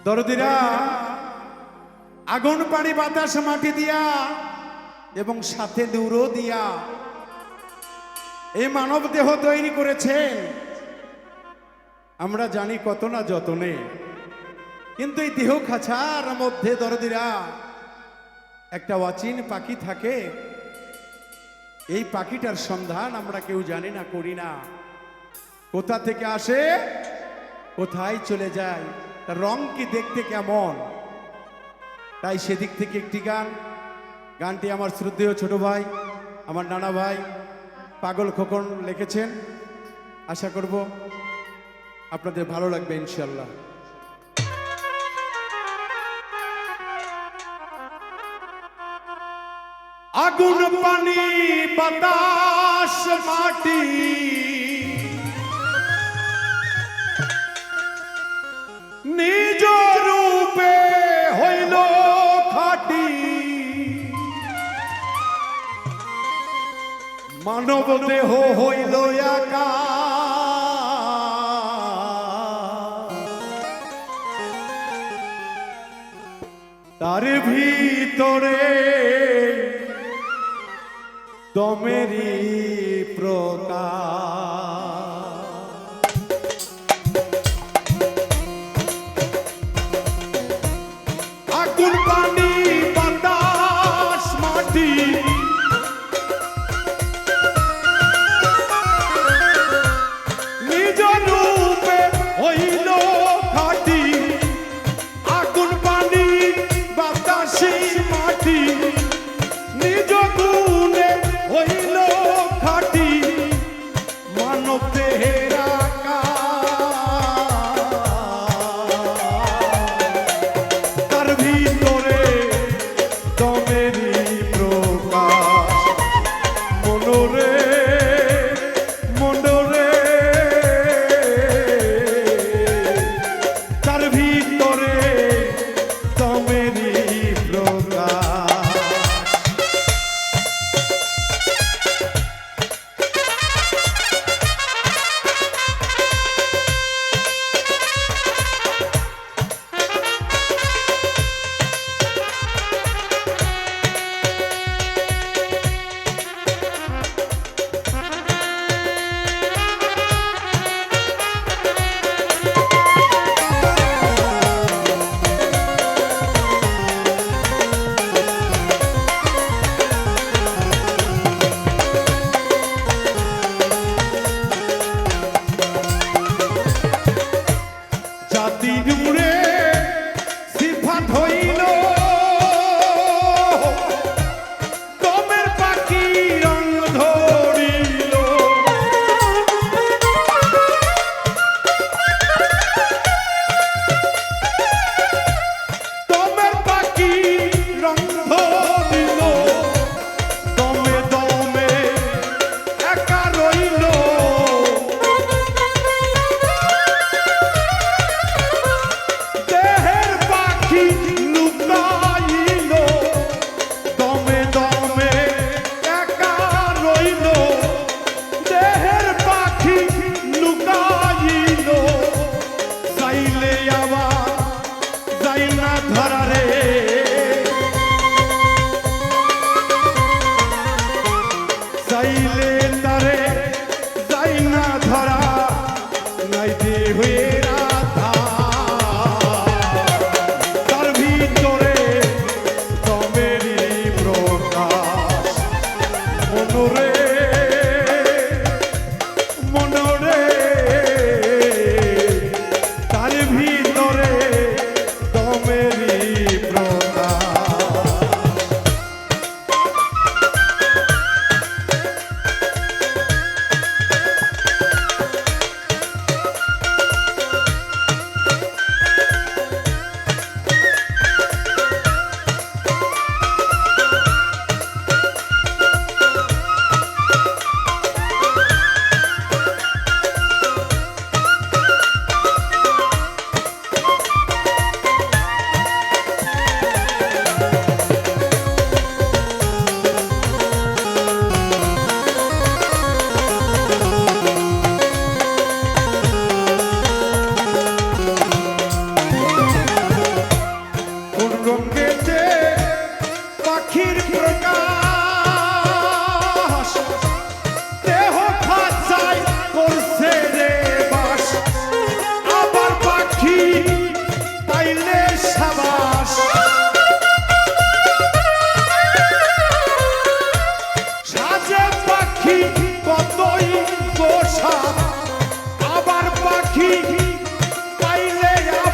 দরদিরা আগুন পানি বাতাস মাটি দিয়া এবং সাথে নূরও দিয়া এই মানব দেহ তৈরি করেছেন। আমরা জানি কত না যতনে, কিন্তু এই দেহ খাঁচার মধ্যে দরদিরা একটা অচিন পাখি থাকে। এই পাখিটার সন্ধান আমরা কেউ জানি না, করি না। কোথা থেকে আসে, কোথায় চলে যায়, তার রং কি, দেখতে কেমন। তাই সেদিক থেকে একটি গানটি আমার শ্রদ্ধেয় ছোট ভাই, আমার নানা ভাই পাগল খোকন লিখেছেন। আশা করব আপনাদের ভালো লাগবে ইনশাল্লাহ। আগুন পানি বাতাস মাটি নিজ রূপে হইল খাটি, মানব দেহ হইল একা। তার ভিতরে দমেরি প্রকাশ। আগুন পানি বাতাস মাটি নিজ রূপে হইল খাটি, আগুন পানি বাতাসি মাটি নিজ গুণে হইল খাটি, মানব দেহের আকার। তার ভিতরে দমেরি প্রকাশ। মনোরে মনোরে তার ভিতরে দমেরি প্রকাশ।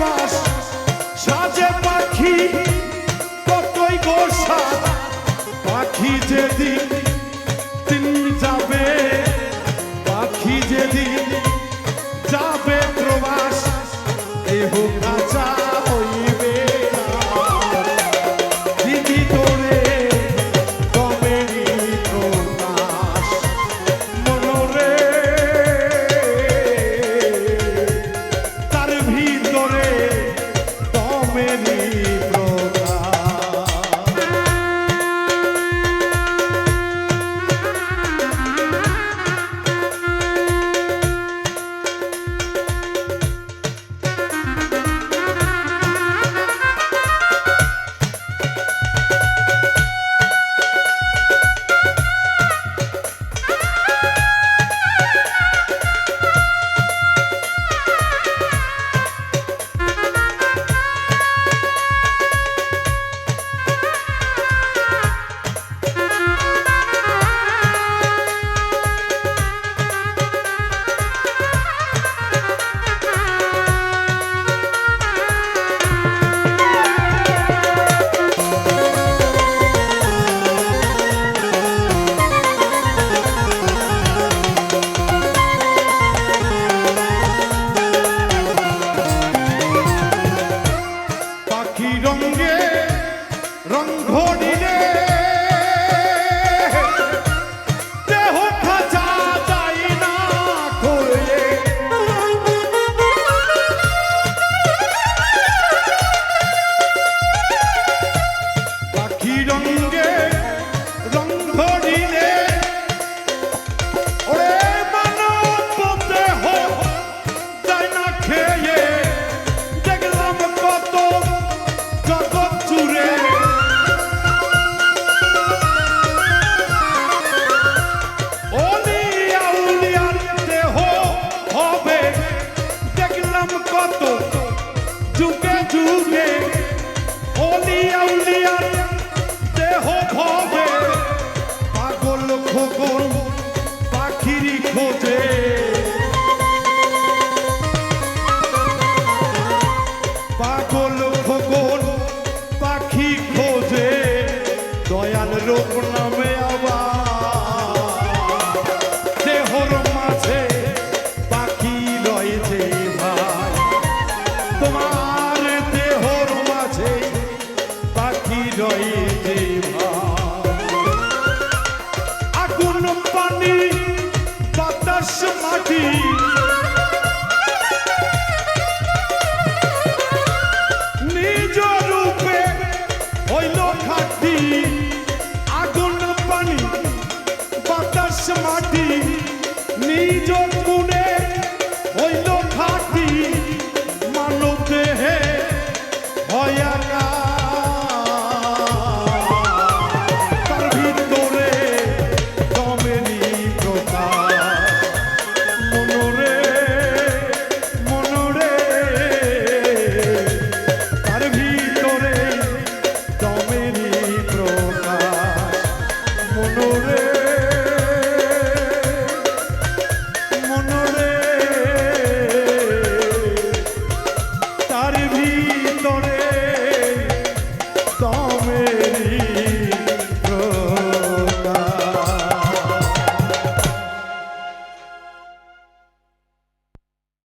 বাস সাজে পাখি কতই গোসা পাখি যেদিন দিন যাবে পাখি যেদিন যাবে প্রবাস এহ কাঁচা হইবে দিদি তোরে কমেরি প্রকাশ মনোরে তার ভিতরে